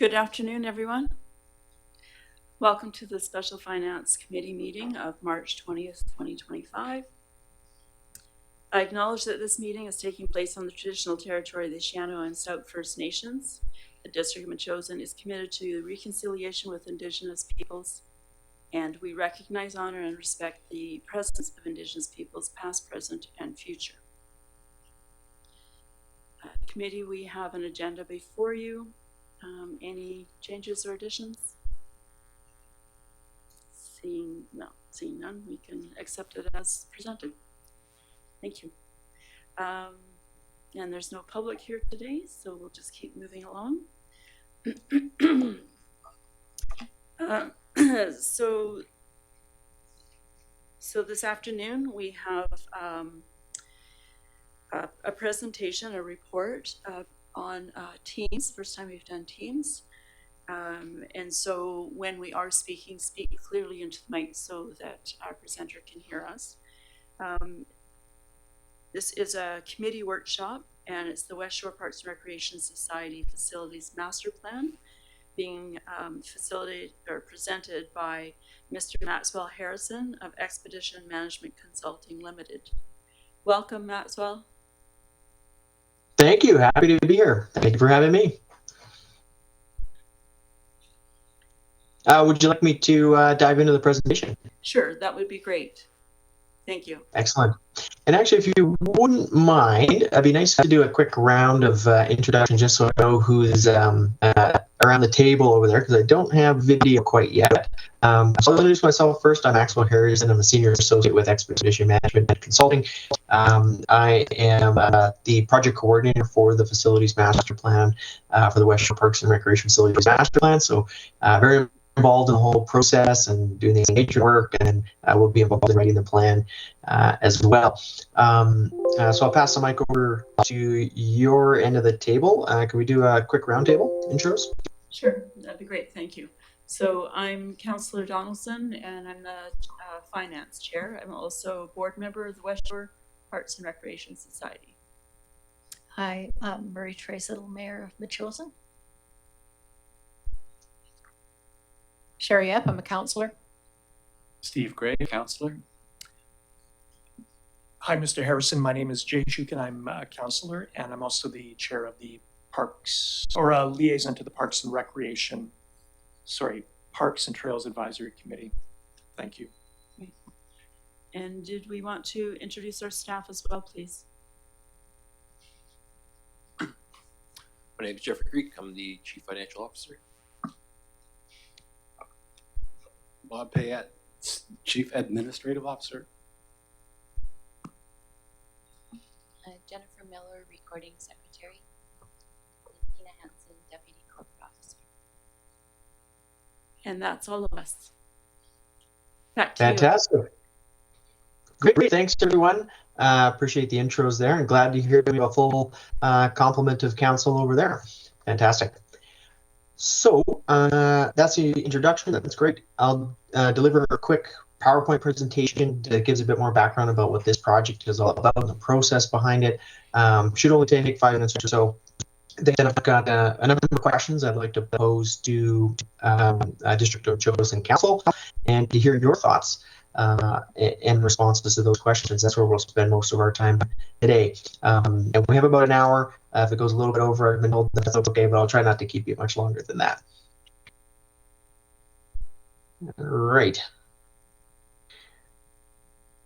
Good afternoon, everyone. Welcome to the Special Finance Committee meeting of March 20th, 2025. I acknowledge that this meeting is taking place on the traditional territory of the Siano and Stout First Nations. The District of Metchosin is committed to the reconciliation with Indigenous peoples, and we recognize, honor, and respect the presence of Indigenous peoples, past, present, and future. Committee, we have an agenda before you. Any changes or additions? Seeing none, we can accept it as presented. Thank you. And there's no public here today, so we'll just keep moving along. So this afternoon we have a presentation, a report on Teams. First time we've done Teams. And so when we are speaking, speak clearly into the mic so that our presenter can hear us. This is a committee workshop, and it's the West Shore Parks and Recreation Society Facilities Master Plan being facilitated or presented by Mr. Maxwell Harrison of Expedition Management Consulting Limited. Welcome, Maxwell. Thank you. Happy to be here. Thank you for having me. Would you like me to dive into the presentation? Sure, that would be great. Thank you. Excellent. And actually, if you wouldn't mind, it'd be nice to do a quick round of introduction just so I know who's around the table over there, because I don't have video quite yet. So I'll introduce myself first. I'm Maxwell Harrison. I'm a senior associate with Expedition Management Consulting. I am the project coordinator for the Facilities Master Plan for the West Shore Parks and Recreation Facilities Master Plan. So very involved in the whole process and doing the engagement work, and we'll be involved in writing the plan as well. So I'll pass the mic over to your end of the table. Can we do a quick roundtable intros? Sure, that'd be great. Thank you. So I'm Councillor Donaldson, and I'm the finance chair. I'm also a board member of the West Shore Parks and Recreation Society. Hi, I'm Marie-Trace Siddle, Mayor of Metchosin. Sherry Epp, I'm a councillor. Steve Gray, councillor. Hi, Mr. Harrison. My name is Jay Shuk, and I'm a councillor, and I'm also the chair of the Parks, or a liaison to the Parks and Trails Advisory Committee. Thank you. Okay. And did we want to introduce our staff as well, please? My name is Jeffrey Creek. I'm the Chief Financial Officer. Bob Payette, Chief Administrative Officer. Jennifer Miller, Recording Secretary. Tina Hansen, Deputy Corporate Officer. And that's all of us. Back to Fantastic. You. Great. Thanks, everyone. Appreciate the intros there, and glad to hear a full complement of council over there. Fantastic. So that's the introduction. That's great. I'll deliver a quick PowerPoint presentation that gives a bit more background about what this project is all about and the process behind it. Should only take 5 minutes or so. Then I've got a number of questions I'd like to pose to District of Metchosin Council, and to hear your thoughts and responses to those questions. That's where we'll spend most of our time today. And we have about an hour. If it goes a little bit over, I've been told that's okay, but I'll try not to keep you much longer than that. Right.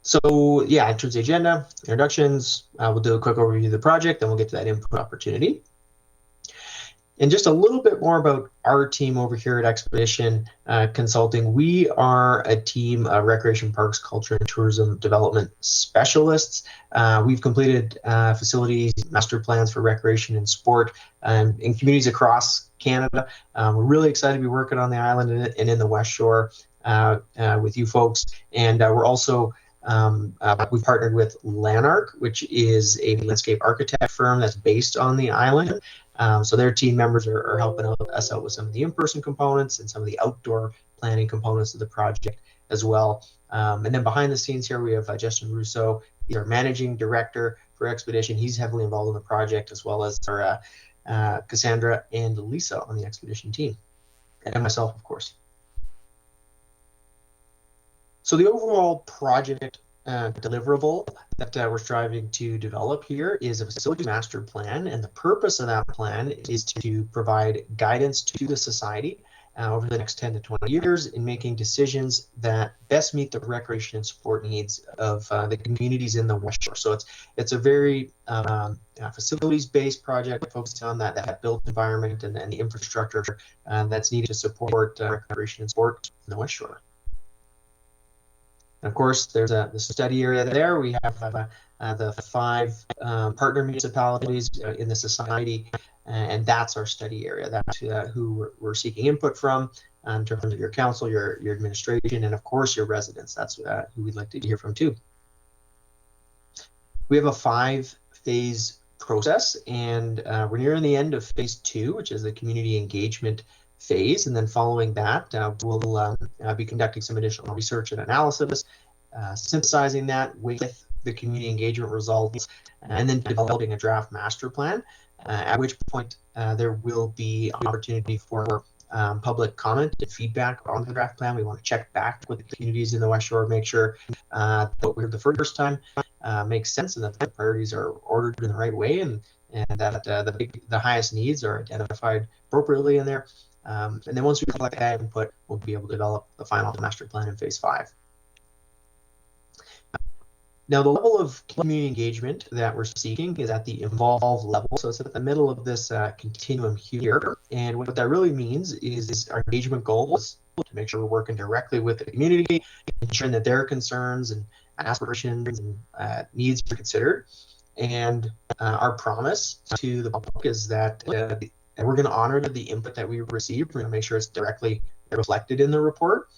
So yeah, in terms of the agenda, introductions, we'll do a quick overview of the project, then we'll get to that input opportunity. And just a little bit more about our team over here at Expedition Consulting. We are a team of recreation, parks, culture, and tourism development specialists. We've completed facilities master plans for recreation and sport in communities across Canada. We're really excited to be working on the island and in the West Shore with you folks. And we're also we've partnered with Lanark, which is a landscape architect firm that's based on the island. So their team members are helping us out with some of the in-person components and some of the outdoor planning components of the project as well. And then behind the scenes here, we have Justin Rousseau. He's our managing director for Expedition. He's heavily involved in the project, as well as our Cassandra, and Lisa on the expedition team, and myself, of course. So the overall project deliverable that we're striving to develop here is a facility master plan, and the purpose of that plan is to provide guidance to the society over the next 10 to 20 years in making decisions that best meet the recreation and sport needs of the communities in the West Shore. So it's a very facilities-based project focused on that built environment and the infrastructure that's needed to support recreation and sport in the West Shore. And of course, there's the study area there. We have the 5 partner municipalities in the society, and that's our study area. That's who we're seeking input from in terms of your council, your administration, and of course your residents. That's who we'd like to hear from too. We have a 5-phase process, and we're nearing the end of phase 2, which is the community engagement phase. And then following that, we'll be conducting some additional research and analysis, synthesizing that with the community engagement results, and then developing a draft master plan, at which point there will be an opportunity for public comment and feedback on the draft plan. We want to check back with the communities in the West Shore, make sure what we heard the first time makes sense, and that the priorities are ordered in the right way, and that the highest needs are identified appropriately in there. And then once we collect that input, we'll be able to develop the final master plan in phase 5. Now, the level of community engagement that we're seeking is at the involved level. So it's at the middle of this continuum here. And what that really means is our engagement goal is to make sure we're working directly with the community, ensuring that their concerns and aspirations and needs are considered. And our promise to the public is that we're going to honor the input that we receive. We're going to make sure it's directly reflected in the report.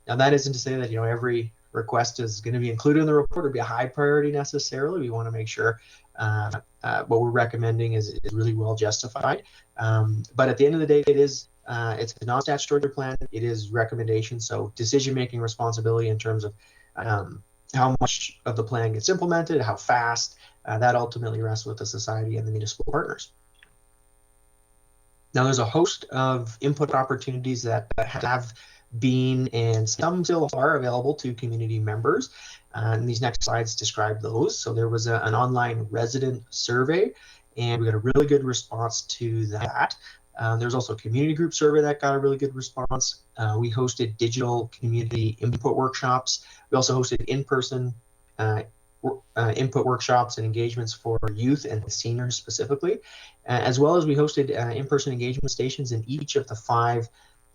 Now, that isn't to say that every request is going to be included in the report or be a high priority necessarily. We want to make sure what we're recommending is really well justified. But at the end of the day, it's a non-statutory plan. It is recommendation. So decision-making responsibility in terms of how much of the plan gets implemented, how fast, that ultimately rests with the society and the municipal partners. Now, there's a host of input opportunities that have been and some still are available to community members. And these next slides describe those. So there was an online resident survey, and we got a really good response to that. There's also a community group survey that got a really good response. We hosted digital community input workshops. We also hosted in-person input workshops and engagements for youth and seniors specifically, as well as we hosted in-person engagement stations in each of the 5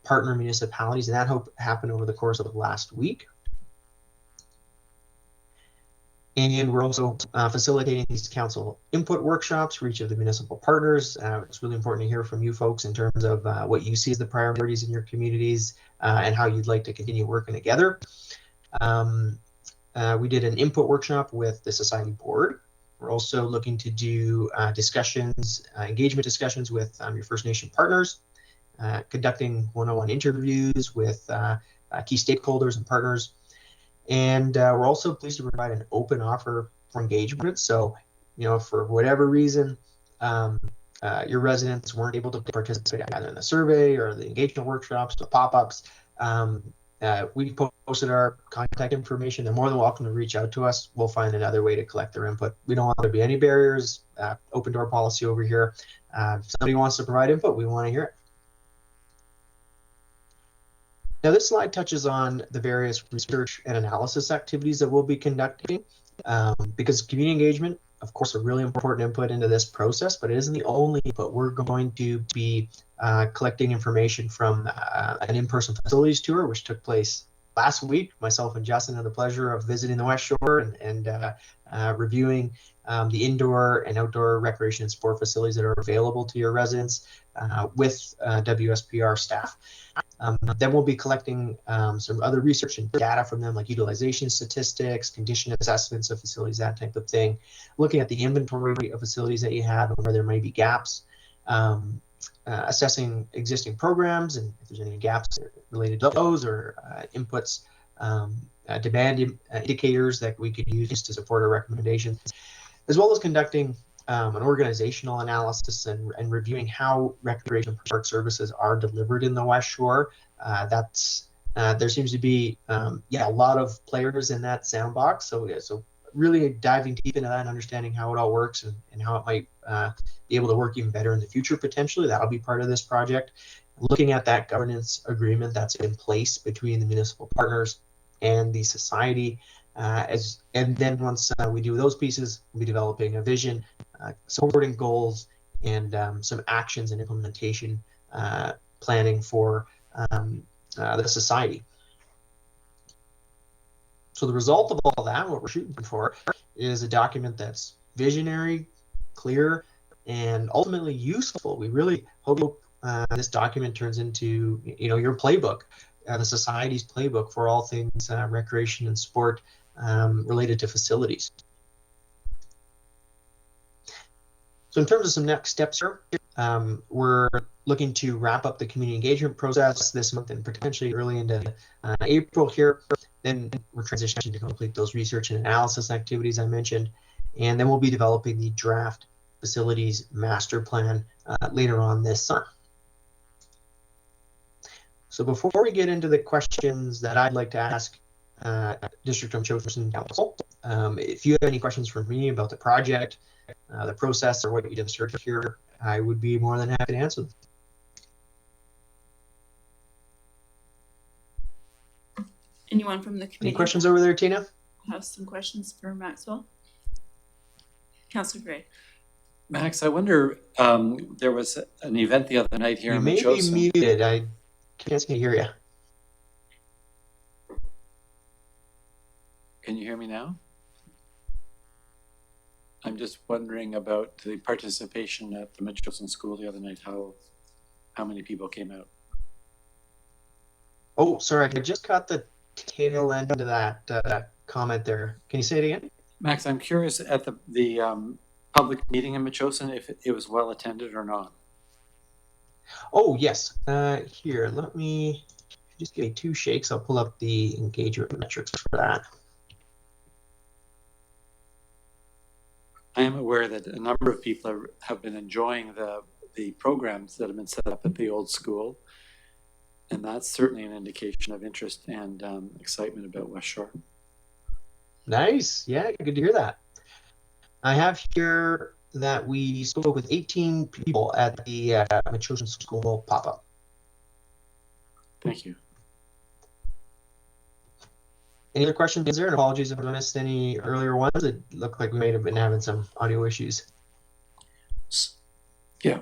partner municipalities, and that happened over the course of last week. And we're also facilitating these council input workshops for each of the municipal partners. It's really important to hear from you folks in terms of what you see as the priorities in your communities and how you'd like to continue working together. We did an input workshop with the society board. We're also looking to do discussions, engagement discussions with your First Nation partners, conducting one-on-one interviews with key stakeholders and partners. And we're also pleased to provide an open offer for engagement. So, for whatever reason, your residents weren't able to participate either in the survey or the engagement workshops, the pop-ups, we posted our contact information. They're more than welcome to reach out to us. We'll find another way to collect their input. We don't want there to be any barriers. Open door policy over here. If somebody wants to provide input, we want to hear it. Now, this slide touches on the various research and analysis activities that we'll be conducting, because community engagement, of course, a really important input into this process, but it isn't the only input. We're going to be collecting information from an in-person facilities tour, which took place last week. Myself and Justin had the pleasure of visiting the West Shore and reviewing the indoor and outdoor recreation and sport facilities that are available to your residents with WSPR staff. Then we'll be collecting some other research and data from them, like utilization statistics, condition assessments of facilities, that type of thing. Looking at the inventory of facilities that you have and where there may be gaps. Assessing existing programs and if there's any gaps related to those or inputs, demand indicators that we could use to support our recommendations, as well as conducting an organizational analysis and reviewing how recreation park services are delivered in the West Shore. There seems to be a lot of players in that sandbox. So really diving deep into that and understanding how it all works and how it might be able to work even better in the future potentially. That'll be part of this project. Looking at that governance agreement that's in place between the municipal partners and the society. And then once we do those pieces, we'll be developing a vision, supporting goals, and some actions and implementation planning for the society. So the result of all that, what we're shooting for, is a document that's visionary, clear, and ultimately useful. We really hope this document turns into, your playbook, the society's playbook for all things recreation and sport related to facilities. So in terms of some next steps here, we're looking to wrap up the community engagement process this month and potentially early into April here. Then we're transitioning to complete those research and analysis activities I mentioned. And then we'll be developing the draft facilities master plan later on this summer. So before we get into the questions that I'd like to ask District of Chosen Council, if you have any questions for me about the project, the process, or what you just heard here, I would be more than happy to answer them. Anyone from the committee? Any questions over there, Tina? Have some questions for Maxwell? Councillor Gray. Max, I wonder, there was an event the other night here You in may be Metchosin. muted. I can't hear you. Can you hear me now? I'm just wondering about the participation at the Metchosin School the other night, how many people came out? Oh, sorry, I just caught the tail end of that comment there. Can you say it again? Max, I'm curious at the public meeting in Metchosin, if it was well attended or not. Oh, yes. Here, let me just give me 2 shakes. I'll pull up the engagement metrics for that. I am aware that a number of people have been enjoying the programs that have been set up at the old school. And that's certainly an indication of interest and excitement about West Shore. Nice. Yeah, good to hear that. I have here that we spoke with 18 people at the Metchosin School pop-up. Thank you. Any other questions there? And apologies if I missed any earlier ones. It looked like we may have been having some audio issues. Yeah.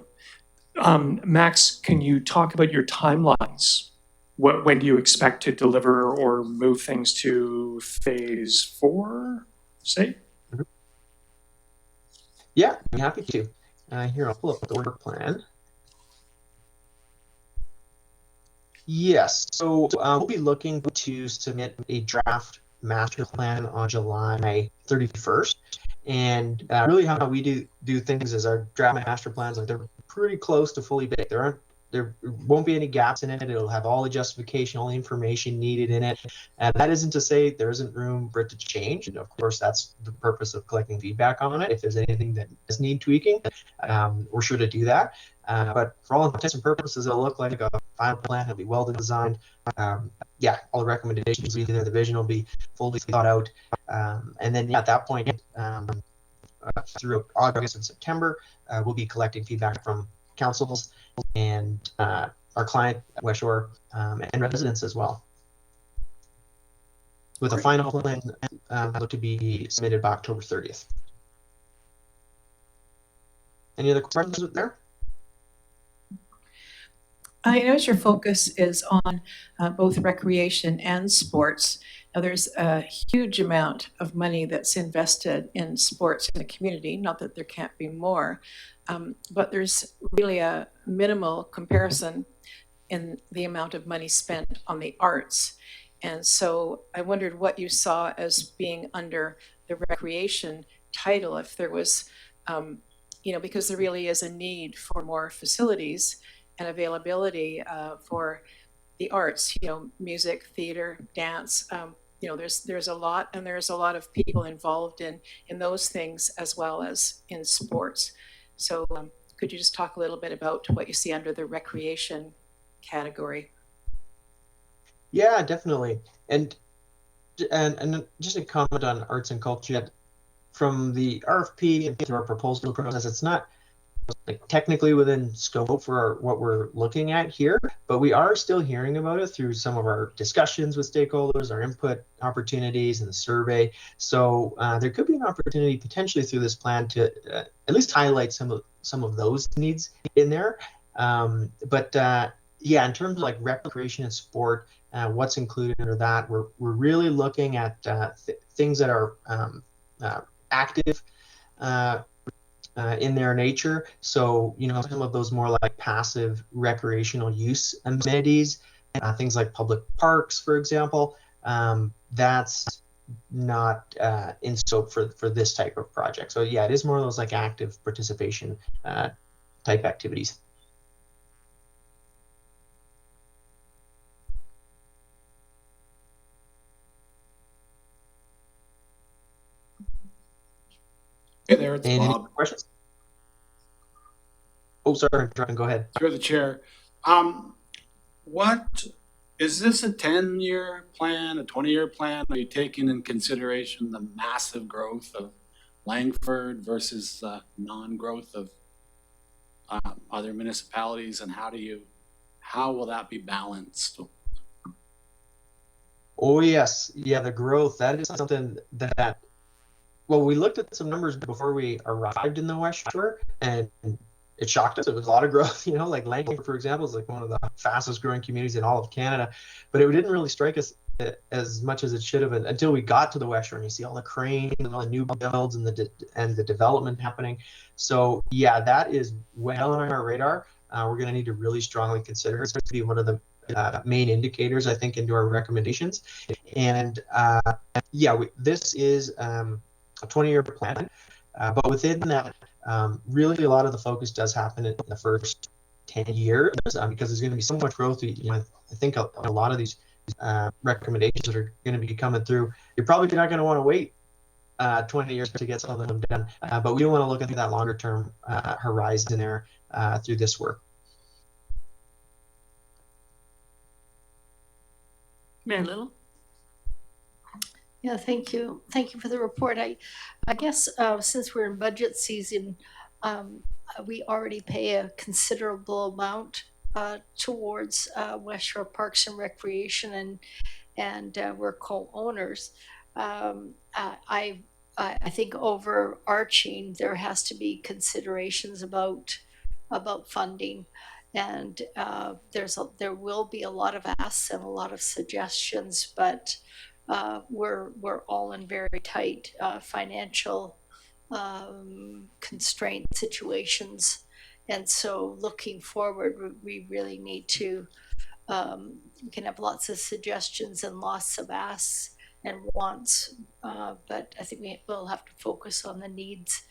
Max, can you talk about your timelines? When do you expect to deliver or move things to phase 4, say? Mm-hmm. Yeah, I'm happy to. Here, I'll pull up the work plan. Yes, so we'll be looking to submit a draft master plan on July 31st. And really how we do things is our draft master plans, like they're pretty close to fully baked. There won't be any gaps in it. It'll have all the justification, all the information needed in it. And that isn't to say there isn't room for it to change. And of course, that's the purpose of collecting feedback on it. If there's anything that does need tweaking, we're sure to do that. But for all intents and purposes, it'll look like a final plan. It'll be well designed. All the recommendations will be there. The vision will be fully thought out. And then at that point, through August and September, we'll be collecting feedback from councils and our client, West Shore, and residents as well. With a final plan to be submitted by October 30th. Any other questions there? I notice your focus is on both recreation and sports. Now, there's a huge amount of money that's invested in sports in the community, not that there can't be more, but there's really a minimal comparison in the amount of money spent on the arts. And so I wondered what you saw as being under the recreation title, if there was, because there really is a need for more facilities and availability for the arts, music, theater, dance. you know, there's a lot, and there's a lot of people involved in those things as well as in sports. So could you just talk a little bit about what you see under the recreation category? Yeah, definitely. And just a comment on arts and culture. From the RFP and through our proposal process, it's not like technically within scope for what we're looking at here, but we are still hearing about it through some of our discussions with stakeholders, our input opportunities, and the survey. So there could be an opportunity potentially through this plan to at least highlight some of those needs in there. Yeah, in terms of like recreation and sport, what's included under that, we're really looking at things that are active in their nature. So, you know, some of those more like passive recreational use amenities, things like public parks, for example, that's not in scope for this type of project. So yeah, it is more of those like active participation type activities. Hey there, it's Any Bob. questions? Oh, sorry, John, go ahead. You're the chair. What is this, a 10-year plan, a 20-year plan? Are you taking in consideration the massive growth of Langford versus non-growth of other municipalities, and how will that be balanced? Oh yes, yeah, the growth, that is something that, well, we looked at some numbers before we arrived in the West Shore, and it shocked us. It was a lot of growth, you know, like Langford, for example, is like one of the fastest growing communities in all of Canada, but it didn't really strike us as much as it should have until we got to the West Shore, and you see all the cranes and all the new builds and the development happening. So yeah, that is well on our radar. We're going to need to really strongly consider it. It's going to be one of the main indicators, I think, into our recommendations. And yeah, this is a 20-year plan, but within that, really a lot of the focus does happen in the first 10 years because there's going to be so much growth. You know, I think a lot of these recommendations that are going to be coming through, you're probably not going to want to wait 20 years to get some of them done, but we want to look at that longer term horizon there through this work. Mary Little? Yeah, thank you. Thank you for the report. I guess since we're in budget season, we already pay a considerable amount towards West Shore Parks and Recreation, and we're co-owners. I think overarching, there has to be considerations about funding. And there will be a lot of asks and a lot of suggestions, but we're all in very tight financial constraint situations, and so looking forward, we really need to. We can have lots of suggestions and lots of asks and wants, but I think we will have to focus on the needs.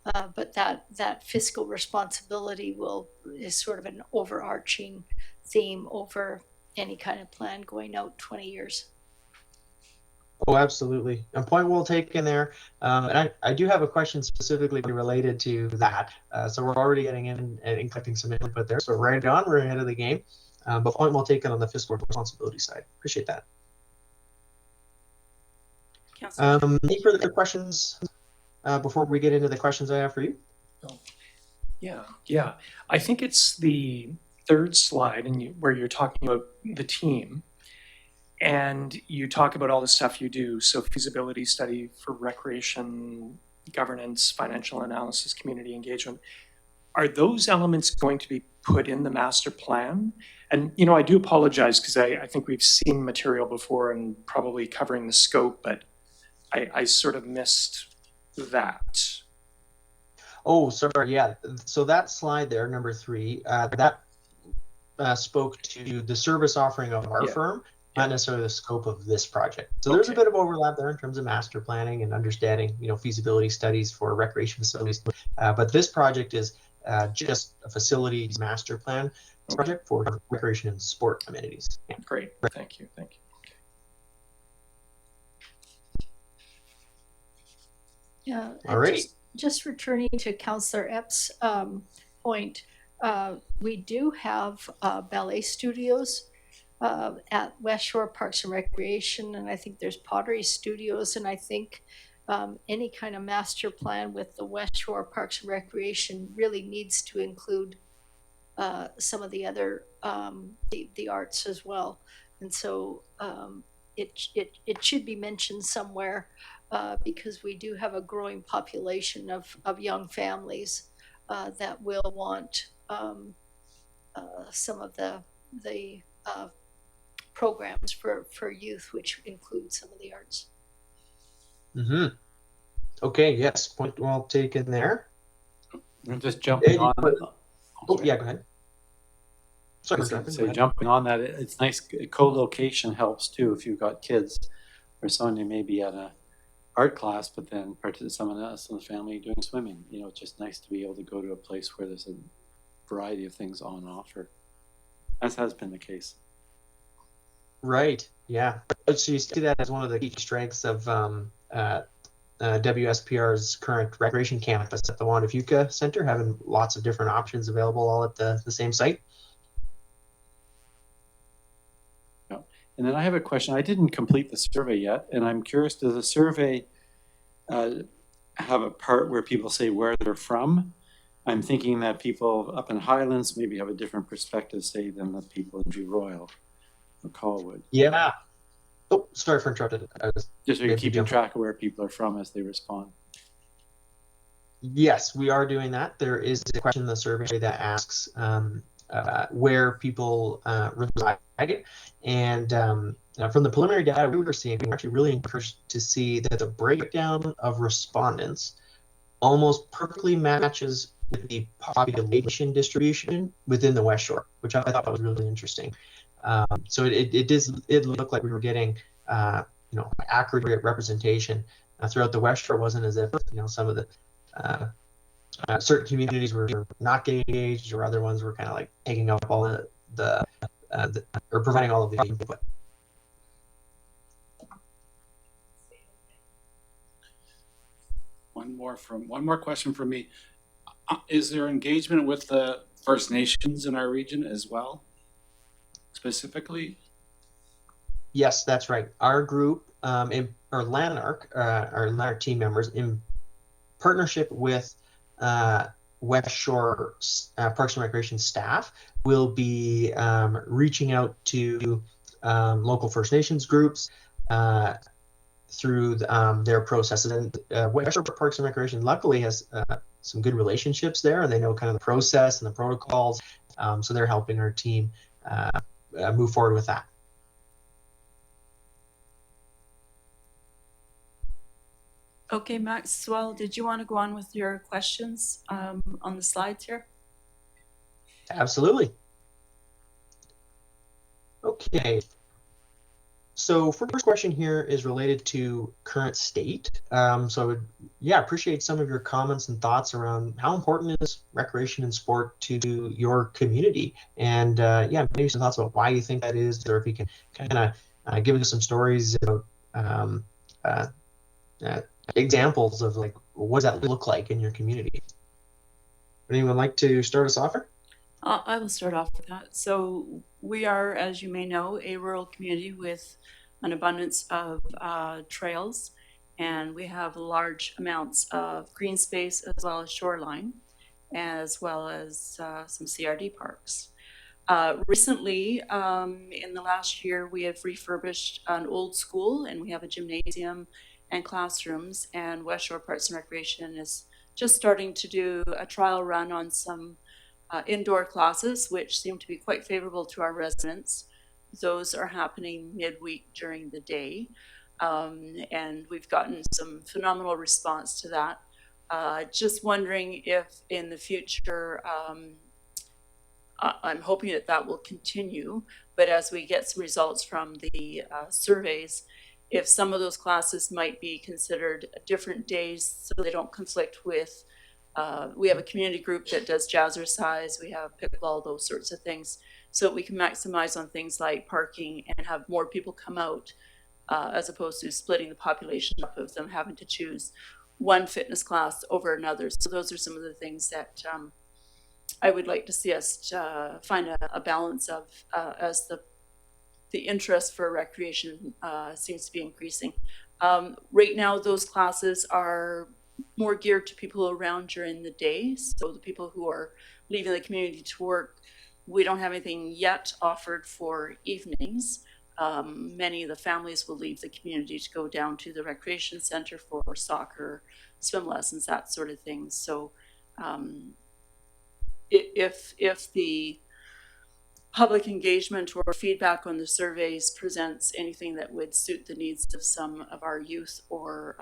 But that fiscal responsibility is sort of an overarching theme over any kind of plan going out 20 years. Oh, absolutely. A point well taken there. And I do have a question specifically related to that. So we're already getting in and collecting some input there. So right on, we're ahead of the game. But point well taken on the fiscal responsibility side. Appreciate that. Any further questions before we get into the questions I have for you? Yeah. I think it's the third slide where you're talking about the team. And you talk about all the stuff you do. So feasibility study for recreation, governance, financial analysis, community engagement. Are those elements going to be put in the master plan? And, you know, I do apologize because I think we've seen material before and probably covering the scope, but I sort of missed that. Oh, sorry. Yeah. So that slide there, number 3, that spoke to the service offering of our firm, not necessarily the scope of this project. So there's a bit of overlap there in terms of master planning and understanding, you know, feasibility studies for recreation facilities. But this project is just a facilities master plan project for recreation and sport amenities. Yeah. Great. Thank you. Yeah. and Alrighty. Just returning to Councillor Epps' point, we do have ballet studios at West Shore Parks and Recreation, and I think there's pottery studios, and I think any kind of master plan with the West Shore Parks and Recreation really needs to include some of the other the arts as well, and so it should be mentioned somewhere because we do have a growing population of young families that will want some of the programs for youth, which include some of the arts. Mm-hmm. Okay, yes, point well taken there. I'm just jumping on. Oh, yeah, go ahead. Sorry, So, go ahead. jumping on that, it's nice. Co-location helps too if you've got kids or someone who may be at a art class, but then someone else in the family doing swimming. You know, it's just nice to be able to go to a place where there's a variety of things on offer. As has been the case. Right. Yeah. So you see that as one of the key strengths of WSPR's current recreation campus at the Juan de Fuca Center, having lots of different options available all at the same site. Yeah. And then I have a question. I didn't complete the survey yet, and I'm curious, does the survey have a part where people say where they're from? I'm thinking that people up in Highlands maybe have a different perspective, say, than the people in Drew Royal or Colwood. Yeah. Oh, sorry for interrupting. Just so you're keeping track of where people are from as they respond. Yes, we are doing that. There is a question in the survey that asks where people reside. And from the preliminary data we were seeing, we were actually really encouraged to see that the breakdown of respondents almost perfectly matches with the population distribution within the West Shore, which I thought was really interesting. So it looked like we were getting accurate representation throughout the West Shore. It wasn't as if some of the certain communities were not getting engaged, or other ones were kind of like taking up all the or providing all of the input. One more question from me. Is there engagement with the First Nations in our region as well, specifically? Yes, that's right. Our group, our Lanark team members, in partnership with West Shore Parks and Recreation staff, will be reaching out to local First Nations groups through their processes. And West Shore Parks and Recreation luckily has some good relationships there, and they know kind of the process and the protocols. So they're helping our team move forward with that. Okay, Maxwell, did you want to go on with your questions on the slides here? Absolutely. Okay. So first question here is related to current state. Appreciate some of your comments and thoughts around how important is recreation and sport to your community, and maybe some thoughts about why you think that is, or if you can kind of give us some stories about examples of like what does that look like in your community. Would anyone like to start us off here? I will start off with that. So we are, as you may know, a rural community with an abundance of trails, and we have large amounts of green space as well as shoreline, as well as some CRD parks. Recently, in the last year, we have refurbished an old school, and we have a gymnasium and classrooms, and West Shore Parks and Recreation is just starting to do a trial run on some indoor classes, which seem to be quite favorable to our residents. Those are happening midweek during the day, and we've gotten some phenomenal response to that. Just wondering if in the future, I'm hoping that will continue, but as we get some results from the surveys, if some of those classes might be considered different days so they don't conflict with, we have a community group that does jazzercise, we have pickleball, those sorts of things, so we can maximize on things like parking and have more people come out as opposed to splitting the population up of them having to choose one fitness class over another. So those are some of the things that I would like to see us find a balance of as the interest for recreation seems to be increasing. Right now, those classes are more geared to people around during the day. So the people who are leaving the community to work, we don't have anything yet offered for evenings. Many of the families will leave the community to go down to the recreation center for soccer, swim lessons, that sort of thing. So if the public engagement or feedback on the surveys presents anything that would suit the needs of some of our youth or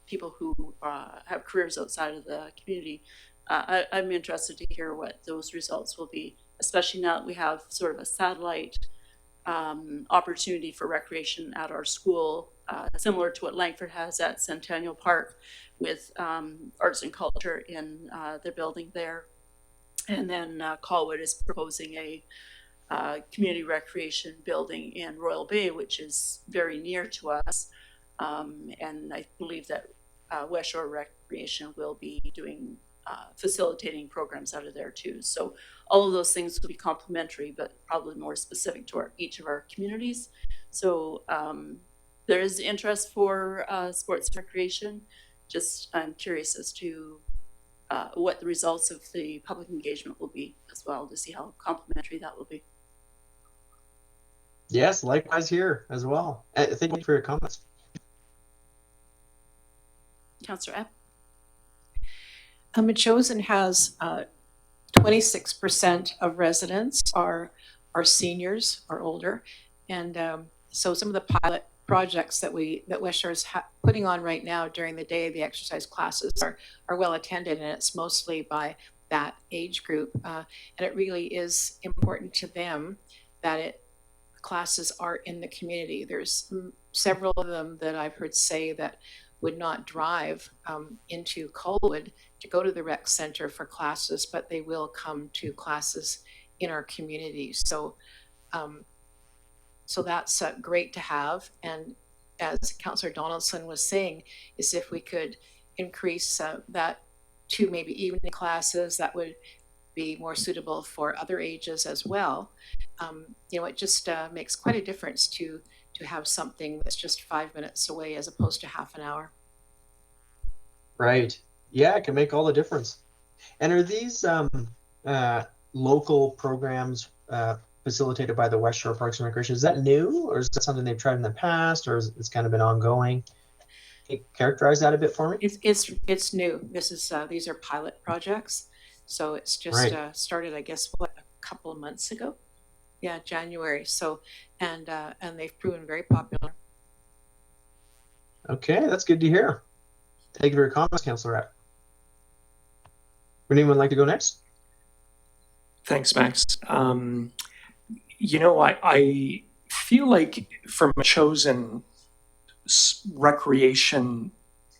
people who have careers outside of the community, I'm interested to hear what those results will be, especially now that we have sort of a satellite opportunity for recreation at our school, similar to what Langford has at Centennial Park with arts and culture in the building there. And then Colwood is proposing a community recreation building in Royal Bay, which is very near to us. And I believe that West Shore Recreation will be doing facilitating programs out of there too. So all of those things will be complementary, but probably more specific to each of our communities. So there is interest for sports recreation. Just I'm curious as to what the results of the public engagement will be as well, to see how complementary that will be. Yes, likewise here as well. Thank you for your comments. Councillor Epp? Chosen has 26% of residents are seniors or older, and so some of the pilot projects that West Shore is putting on right now during the day, the exercise classes are well attended, and it's mostly by that age group, and it really is important to them that classes are in the community. There's several of them that I've heard say that would not drive into Colwood to go to the rec center for classes, but they will come to classes in our community. So so that's great to have. And as Councillor Donaldson was saying, is if we could increase that to maybe evening classes, that would be more suitable for other ages as well. It just makes quite a difference to have something that's just 5 minutes away as opposed to half an hour. Right. Yeah, it can make all the difference. And are these local programs facilitated by the West Shore Parks and Recreation? Is that new, or is that something they've tried in the past, or it's kind of been ongoing? Can you characterize that a bit for me? It's new. This is these are pilot projects, so it's just started, I guess, a couple of months ago. Yeah, January. So and they've proven very popular. Okay, that's good to hear. Thank you for your comments, Councillor Rapp. Would anyone like to go next? Thanks, Max. I feel like for Chosen, recreation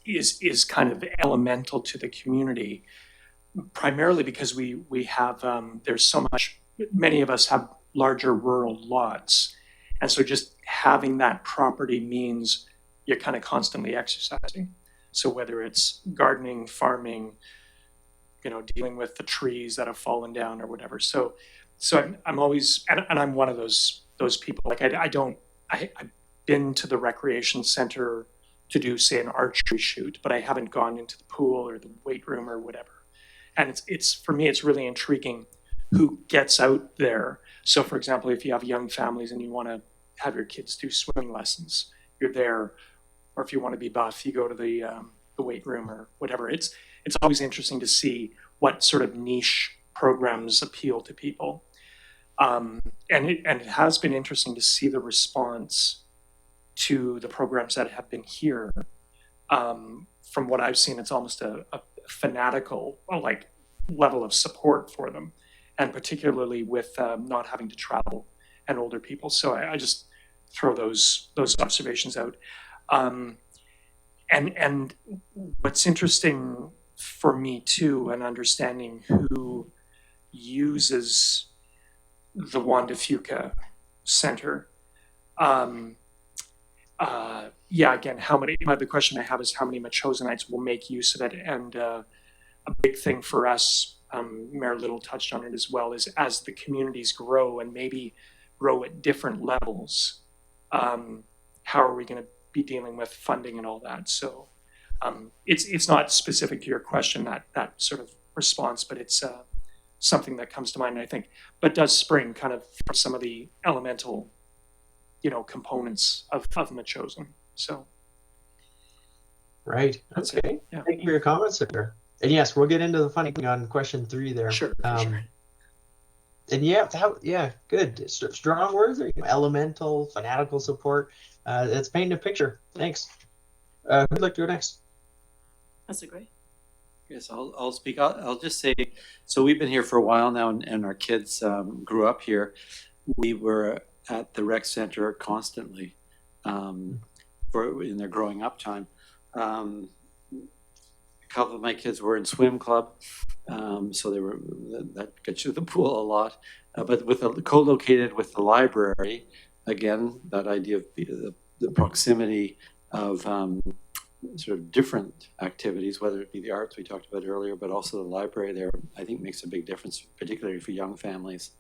is kind of elemental to the community, primarily because we have there's so much. Many of us have larger rural lots, and so just having that property means you're kind of constantly exercising. So whether it's gardening, farming, dealing with the trees that have fallen down or whatever. So I'm always, and I'm one of those people. Like I've been to the recreation center to do, say, an archery shoot, but I haven't gone into the pool or the weight room or whatever. And it's for me, it's really intriguing who gets out there. So for example, if you have young families and you want to have your kids do swimming lessons, you're there. Or if you want to be buff, you go to the weight room or whatever. It's always interesting to see what sort of niche programs appeal to people. And it has been interesting to see the response to the programs that have been here. From what I've seen, it's almost a fanatical level of support for them, and particularly with not having to travel and older people. So I just throw those observations out. And what's interesting for me too, and understanding who uses the Juan de Fuca Center, yeah, again, the question I have is how many Machosanites will make use of it? And a big thing for us, Mayor Little touched on it as well, is as the communities grow and maybe grow at different levels, how are we going to be dealing with funding and all that? So it's not specific to your question, that sort of response, but it's something that comes to mind, I think, but does spring kind of from some of the elemental, components of Machosen. So. Right. That's Okay. it. Yeah. Thank you for your comments there. And yes, we'll get into the funding on question 3 there. Sure. Sure. And yeah, good. Strong words there. Elemental, fanatical support. It's painting a picture. Thanks. Who'd like to go next? That's a great. Yes, I'll speak. I'll just say, so we've been here for a while now, and our kids grew up here. We were at the rec center constantly in their growing up time. A couple of my kids were in swim club, so that gets you to the pool a lot. But co-located with the library, again, that idea of the proximity of sort of different activities, whether it be the arts we talked about earlier, but also the library there, I think makes a big difference, particularly for young families.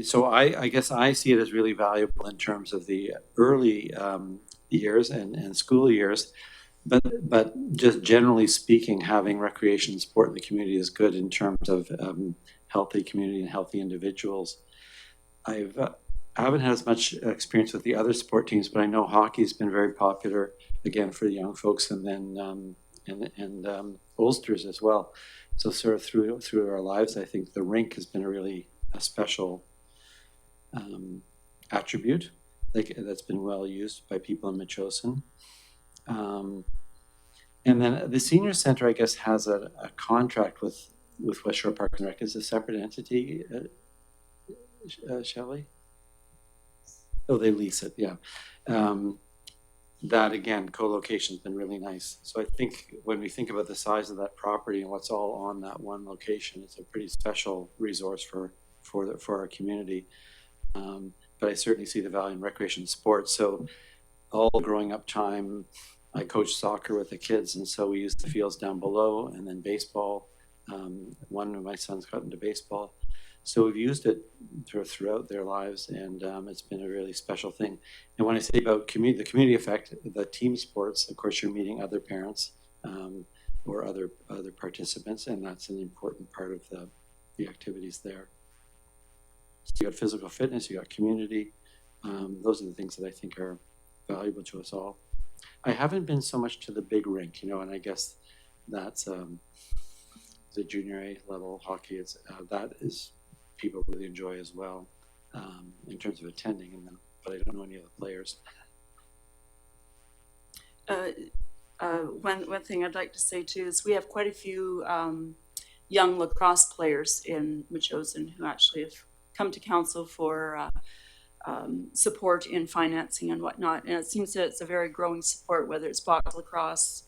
So I guess I see it as really valuable in terms of the early years and school years, but just generally speaking, having recreation and sport in the community is good in terms of healthy community and healthy individuals. I haven't had as much experience with the other sport teams, but I know hockey's been very popular again for the young folks, and then oldsters as well. So sort of through our lives, I think the rink has been a special attribute that's been well used by people in Machosen. And then the senior center, I guess, has a contract with West Shore Parks and Rec as a separate entity. Shelley? Oh, they lease it, yeah. That again, co-location has been really nice. So I think when we think about the size of that property and what's all on that one location, it's a pretty special resource for our community. But I certainly see the value in recreation and sports. So all growing up time, I coached soccer with the kids, and so we used the fields down below, and then baseball. One of my sons got into baseball. So we've used it throughout their lives, and it's been a really special thing. And when I say about the community effect, the team sports, of course, you're meeting other parents or other participants, and that's an important part of the activities there. So you got physical fitness, you got community. Those are the things that I think are valuable to us all. I haven't been so much to the big rink, and I guess that's the junior A level hockey. That is people really enjoy as well in terms of attending, but I don't know any of the players. One thing I'd like to say too is we have quite a few young lacrosse players in Machosen who actually have come to council for support in financing and whatnot. And it seems that it's a very growing support, whether it's box lacrosse,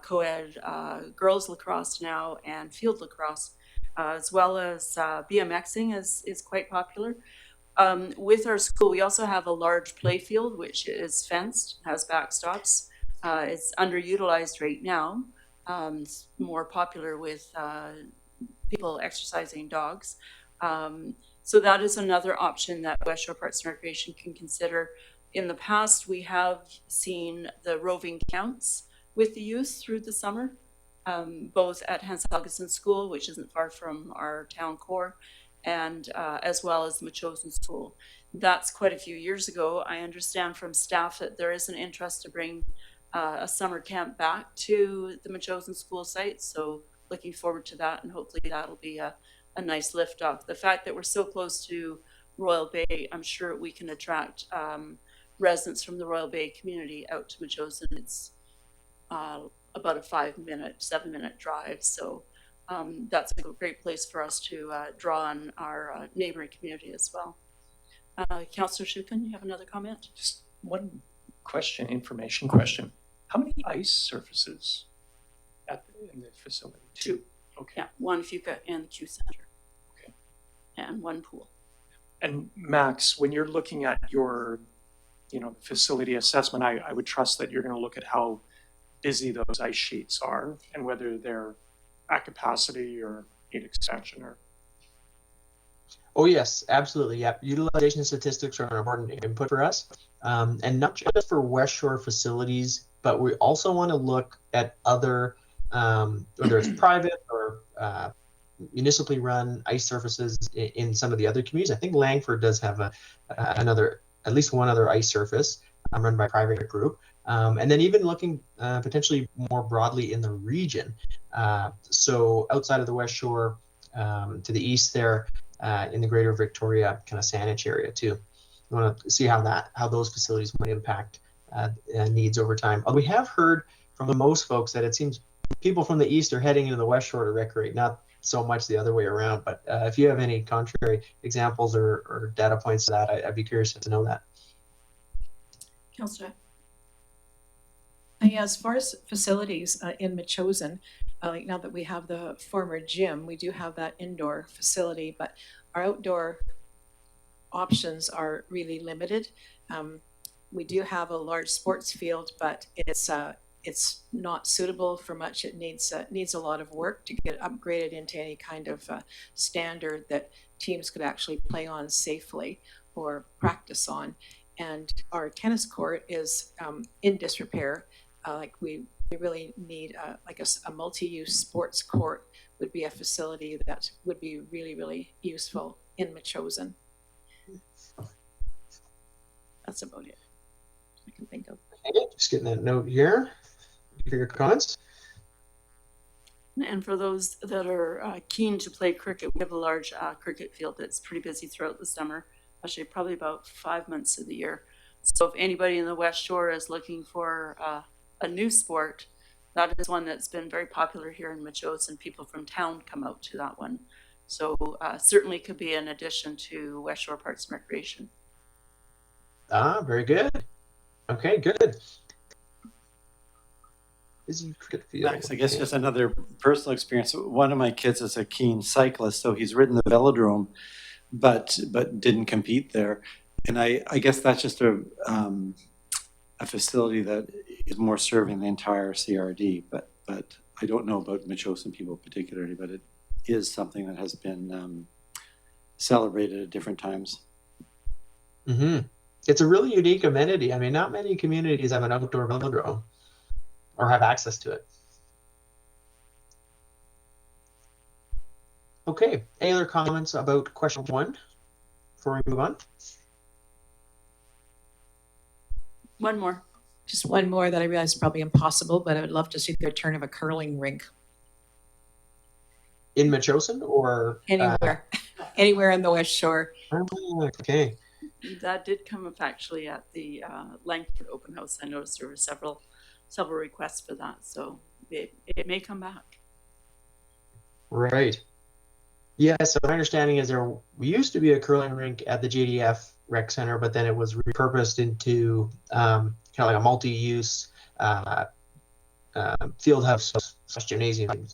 co-ed, girls lacrosse now, and field lacrosse, as well as BMXing is quite popular. With our school, we also have a large play field, which is fenced, has backstops. It's underutilized right now. It's more popular with people exercising dogs. So that is another option that West Shore Parks and Recreation can consider. In the past, we have seen the roving counts with the youth through the summer, both at Hans Helgeson School, which isn't far from our town core, and as well as the Machosen School. That's quite a few years ago. I understand from staff that there is an interest to bring a summer camp back to the Machosen School site, so looking forward to that, and hopefully that'll be a nice lift off. The fact that we're so close to Royal Bay, I'm sure we can attract residents from the Royal Bay community out to Machosen. It's about a 7-minute drive. So that's a great place for us to draw on our neighboring community as well. Councillor Shukin, you have another comment? Just one information question. How many ice surfaces in the facility? 2. Okay. Yeah, 1 FUCA and the Q Center. Okay. And 1 pool. And Max, when you're looking at your the facility assessment, I would trust that you're going to look at how busy those ice sheets are and whether they're at capacity or need expansion or. Oh, yes, absolutely. Yeah. Utilization statistics are an important input for us. And not just for West Shore facilities, but we also want to look at other, whether it's private or municipally run ice surfaces in some of the other communities. I think Langford does have at least one other ice surface run by a private group. And then even looking potentially more broadly in the region. So outside of the West Shore, to the east there, in the greater Victoria kind of Saanich area too. We want to see how those facilities might impact needs over time. We have heard from most folks that it seems people from the east are heading into the West Shore to recreate, not so much the other way around. But if you have any contrary examples or data points to that, I'd be curious to know that. Councillor. Yeah, as far as facilities in Metchosin, like now that we have the former gym, we do have that indoor facility, but our outdoor options are really limited. We do have a large sports field, but it's not suitable for much. It needs a lot of work to get upgraded into any kind of standard that teams could actually play on safely or practice on. And our tennis court is in disrepair. Like we really need like a multi-use sports court would be a facility that would be really, really useful in Metchosin. That's about it I can think of. Okay, just getting that note here for your comments. And for those that are keen to play cricket, we have a large cricket field that's pretty busy throughout the summer, actually probably about 5 months of the year. So if anybody in the West Shore is looking for a new sport, that is one that's been very popular here in Metchosin. People from town come out to that one. So certainly could be an addition to West Shore Parks and Recreation. Very good. Okay, good. Busy cricket field. Max, I guess just another personal experience. One of my kids is a keen cyclist, so he's ridden the velodrome, but didn't compete there. And I guess that's just a facility that is more serving the entire CRD, but I don't know about Metchosin people particularly, but it is something that has been celebrated at different times. Mm-hmm. It's a really unique amenity. I mean, not many communities have an outdoor velodrome or have access to it. Okay, any other comments about question 1 before we move on? One more. Just one more that I realize is probably impossible, but I would love to see the return of a curling rink. In Metchosin or? Anywhere. Anywhere in the West Shore. Okay. That did come up actually at the Langford Open House. I noticed there were several requests for that, so it may come back. Right. Yeah, so my understanding is there used to be a curling rink at the JDF Rec Center, but then it was repurposed into kind of like a multi-use field house / gymnasium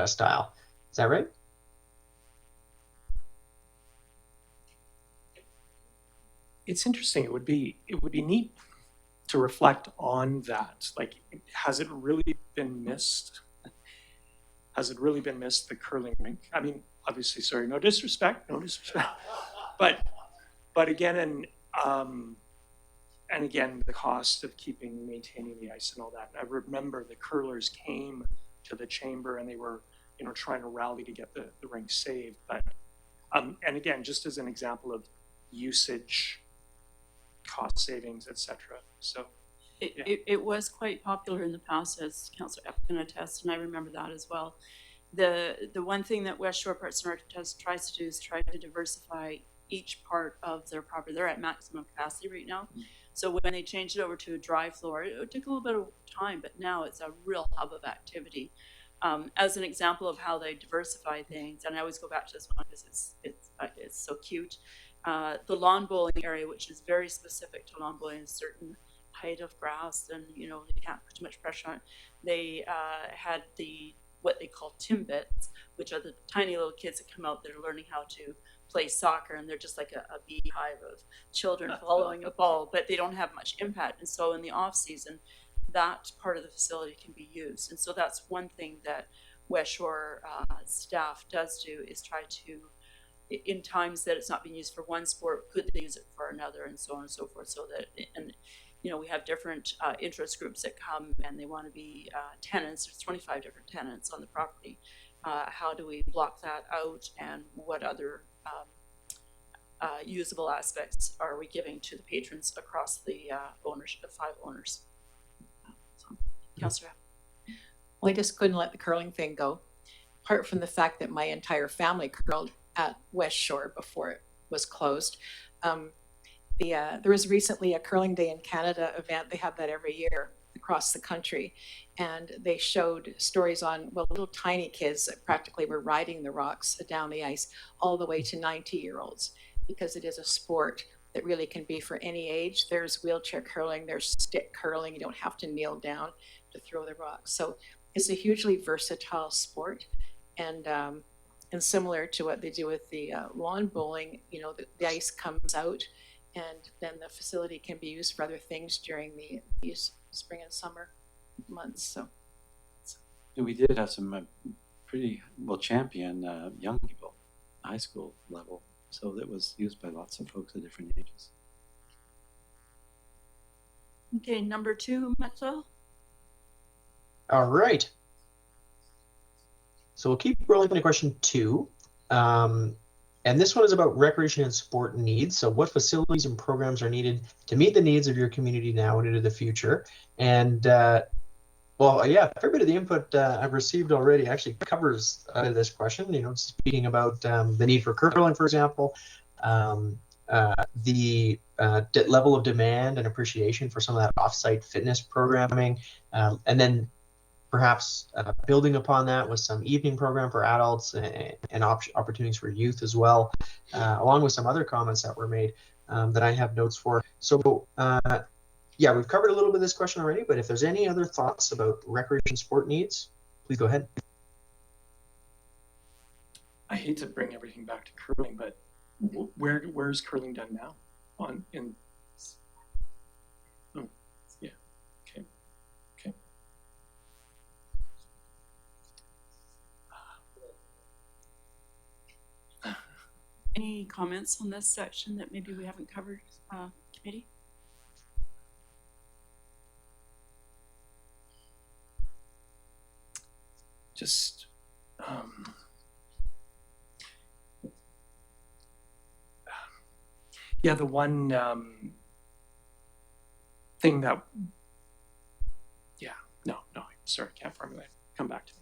style. Is that right? It's interesting. It would be neat to reflect on that. Like, has it really been missed? Has it really been missed, the curling rink? I mean, obviously, sorry, no disrespect. But again, and again, the cost of maintaining the ice and all that. I remember the curlers came to the chamber and they were, trying to rally to get the rink saved. But and again, just as an example of usage, cost savings, etc. So it was quite popular in the past, as Councillor Epp can attest, and I remember that as well. The one thing that West Shore Parks and Recreation tries to do is try to diversify each part of their property. They're at maximum capacity right now. So when they changed it over to a dry floor, it took a little bit of time, but now it's a real hub of activity. As an example of how they diversify things, and I always go back to this one because it's so cute. The lawn bowling area, which is very specific to lawn bowling, a certain height of grass, and they can't put too much pressure on it. They had the what they call Timbits, which are the tiny little kids that come out that are learning how to play soccer, and they're just like a beehive of children following a ball, but they don't have much impact. And so in the off season, that part of the facility can be used. And so that's one thing that West Shore staff does do, is try to, in times that it's not being used for one sport, could they use it for another, and so on and so forth. So that, and we have different interest groups that come and they want to be tenants. There's 25 different tenants on the property. How do we block that out, and what other usable aspects are we giving to the patrons across the ownership of 5 owners? So, Councillor. Well, I just couldn't let the curling thing go. Apart from the fact that my entire family curled at West Shore before it was closed. There was recently a Curling Day in Canada event. They have that every year across the country. And they showed stories on, little tiny kids that practically were riding the rocks down the ice, all the way to 90-year-olds, because it is a sport that really can be for any age. There's wheelchair curling, there's stick curling. You don't have to kneel down to throw the rocks. So it's a hugely versatile sport. And similar to what they do with the lawn bowling, the ice comes out, and then the facility can be used for other things during the spring and summer months. So We did have some pretty well champion young people, high school level. So that was used by lots of folks of different ages. Okay, number 2, Maxwell. All right. So we'll keep rolling into question 2. And this one is about recreation and sport needs. So what facilities and programs are needed to meet the needs of your community now and into the future? And a fair bit of the input I've received already actually covers this question, speaking about the need for curling, for example, the level of demand and appreciation for some of that off-site fitness programming, and then perhaps building upon that with some evening program for adults and opportunities for youth as well, along with some other comments that were made that I have notes for. So we've covered a little bit of this question already, but if there's any other thoughts about recreation sport needs, please go ahead. I hate to bring everything back to curling, but where's curling done now? Okay. Any comments on this section that maybe we haven't covered, committee? Just the one thing that sorry, can't formulate. Come back to me.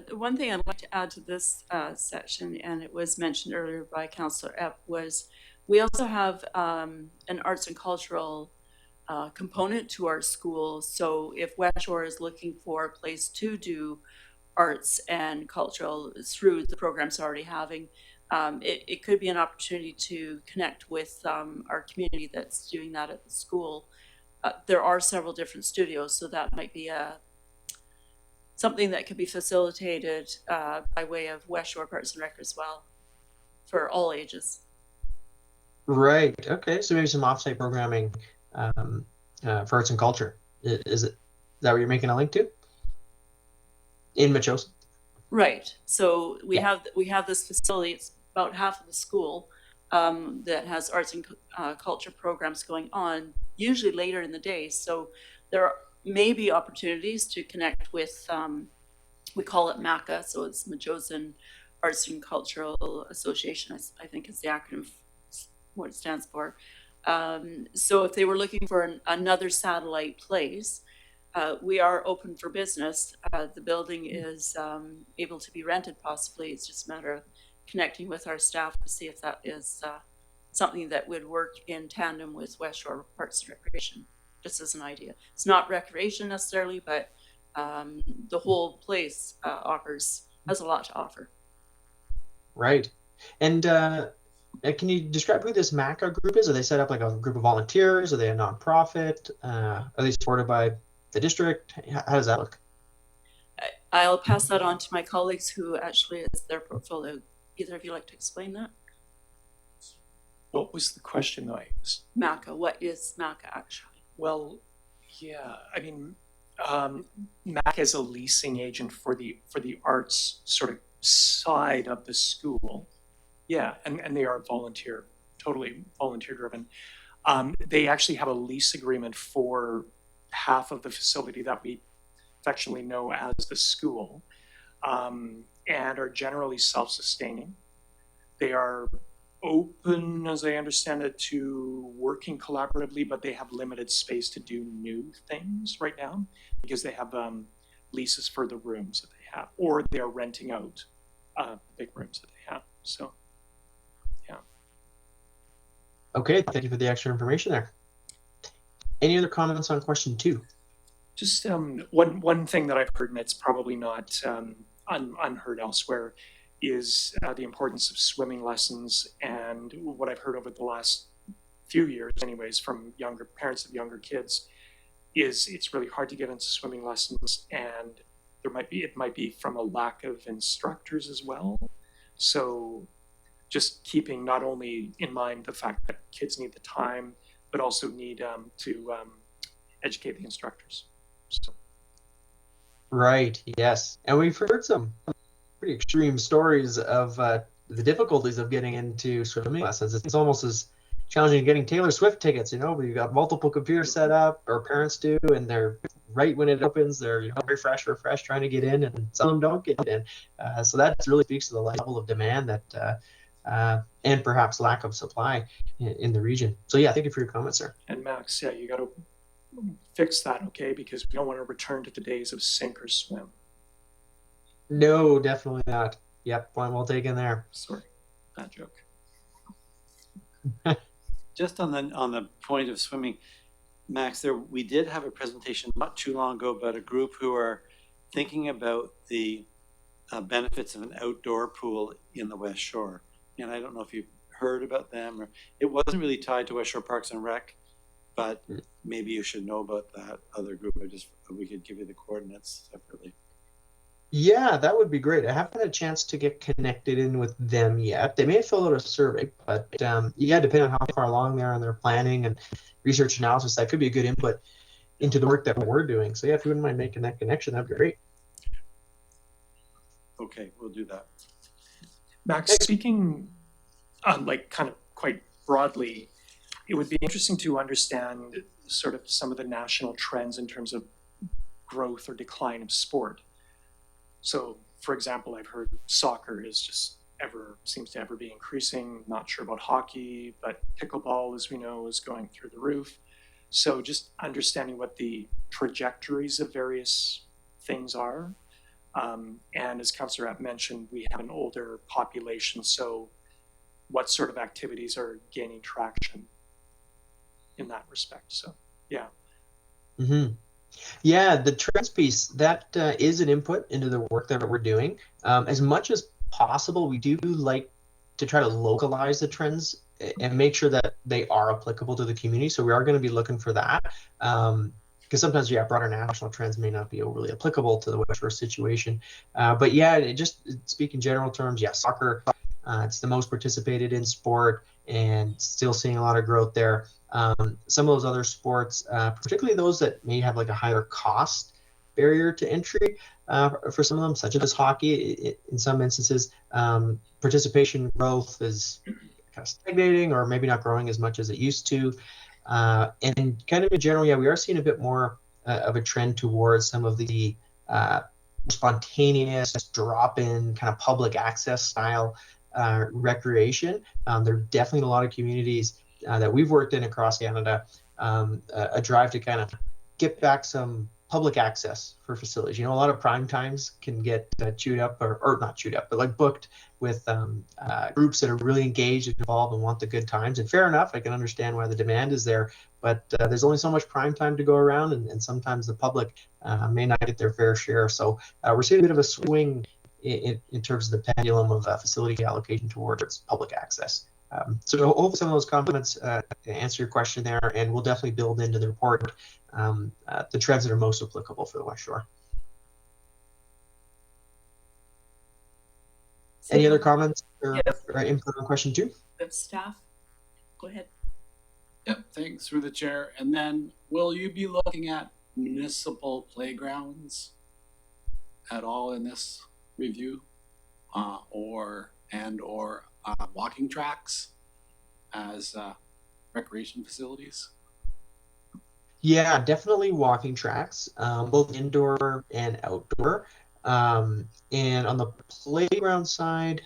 The one thing I'd like to add to this section, and it was mentioned earlier by Councillor Epp, was we also have an arts and cultural component to our school. So if West Shore is looking for a place to do arts and cultural through the programs already having, it could be an opportunity to connect with our community that's doing that at the school. There are several different studios, so that might be something that could be facilitated by way of West Shore Parks and Rec as well, for all ages. Right. Okay. So maybe some offsite programming for arts and culture. Is that what you're making a link to? In Machosa? Right. So we have this facility. It's about half of the school that has arts and culture programs going on, usually later in the day. So there are maybe opportunities to connect with, we call it MACA, so it's Majosan Arts and Cultural Association, I think is the acronym, what it stands for. So if they were looking for another satellite place, we are open for business. The building is able to be rented possibly. It's just a matter of connecting with our staff to see if that is something that would work in tandem with West Shore Parks and Recreation, just as an idea. It's not recreation necessarily, but the whole place has a lot to offer. Right. And can you describe who this MACA group is? Are they set up like a group of volunteers? Are they a nonprofit? Are they supported by the district? How does that look? I'll pass that on to my colleagues who actually is their portfolio. Either of you like to explain that? What was the question though? MACA, what is MACA actually? Well, yeah, I mean, MAC is a leasing agent for the arts sort of side of the school. Yeah, and they are totally volunteer driven. They actually have a lease agreement for half of the facility that we affectionately know as the school, and are generally self-sustaining. They are open, as I understand it, to working collaboratively, but they have limited space to do new things right now because they have leases for the rooms that they have, or they are renting out the big rooms that they have. So, yeah. Okay, thank you for the extra information there. Any other comments on question 2? Just one thing that I've heard, and it's probably not unheard elsewhere, is the importance of swimming lessons. And what I've heard over the last few years, anyways, from younger parents of younger kids, is it's really hard to get into swimming lessons, and it might be from a lack of instructors as well. So just keeping not only in mind the fact that kids need the time, but also need to educate the instructors. So. Right, yes. And we've heard some pretty extreme stories of the difficulties of getting into swimming lessons. It's almost as challenging as getting Taylor Swift tickets, where you've got multiple computers set up, or parents do, and they're right when it opens, they're very fresh trying to get in, and some of them don't get in. So that really speaks to the level of demand that and perhaps lack of supply in the region. So yeah, thank you for your comments, sir. And Max, yeah, you got to fix that, okay? Because we don't want to return to the days of sink or swim. No, definitely not. Yep, point well taken there. Sorry, bad joke. Just on the point of swimming, Max, we did have a presentation not too long ago about a group who are thinking about the benefits of an outdoor pool in the West Shore. And I don't know if you've heard about them, or it wasn't really tied to West Shore Parks and Rec, but maybe you should know about that other group. We could give you the coordinates separately. Yeah, that would be great. I haven't had a chance to get connected in with them yet. They may have filled out a survey, but yeah, depending on how far along they are in their planning and research analysis, that could be a good input into the work that we're doing. So yeah, if you wouldn't mind making that connection, that'd be great. Okay, we'll do that. Max, speaking like kind of quite broadly, it would be interesting to understand sort of some of the national trends in terms of growth or decline of sport. So, for example, I've heard soccer seems to ever be increasing. Not sure about hockey, but pickleball, as we know, is going through the roof. So just understanding what the trajectories of various things are. And as Councillor App mentioned, we have an older population, so what sort of activities are gaining traction in that respect? So, yeah. Mm-hmm. Yeah, the trends piece, that is an input into the work that we're doing. As much as possible, we do like to try to localize the trends and make sure that they are applicable to the community. So we are going to be looking for that. Because sometimes, yeah, broader national trends may not be overly applicable to the West Shore situation. But yeah, just speak in general terms, yeah, soccer, it's the most participated in sport and still seeing a lot of growth there. Some of those other sports, particularly those that may have like a higher cost barrier to entry for some of them, such as hockey, in some instances, participation growth is kind of stagnating or maybe not growing as much as it used to. And kind of in general, yeah, we are seeing a bit more of a trend towards some of the spontaneous drop-in kind of public access style recreation. There are definitely a lot of communities that we've worked in across Canada, a drive to kind of get back some public access for facilities. A lot of prime times can get chewed up or not chewed up, but like booked with groups that are really engaged and involved and want the good times. And fair enough, I can understand why the demand is there, but there's only so much prime time to go around, and sometimes the public may not get their fair share. So we're seeing a bit of a swing in terms of the pendulum of facility allocation towards public access. So hopefully some of those comments answer your question there, and we'll definitely build into the report the trends that are most applicable for the West Shore. Any other comments or, Yes. or input on question 2? Of staff? Go ahead. Yep, thanks through the chair. And then will you be looking at municipal playgrounds at all in this review? Or walking tracks as recreation facilities? Yeah, definitely walking tracks, both indoor and outdoor. And on the playground side,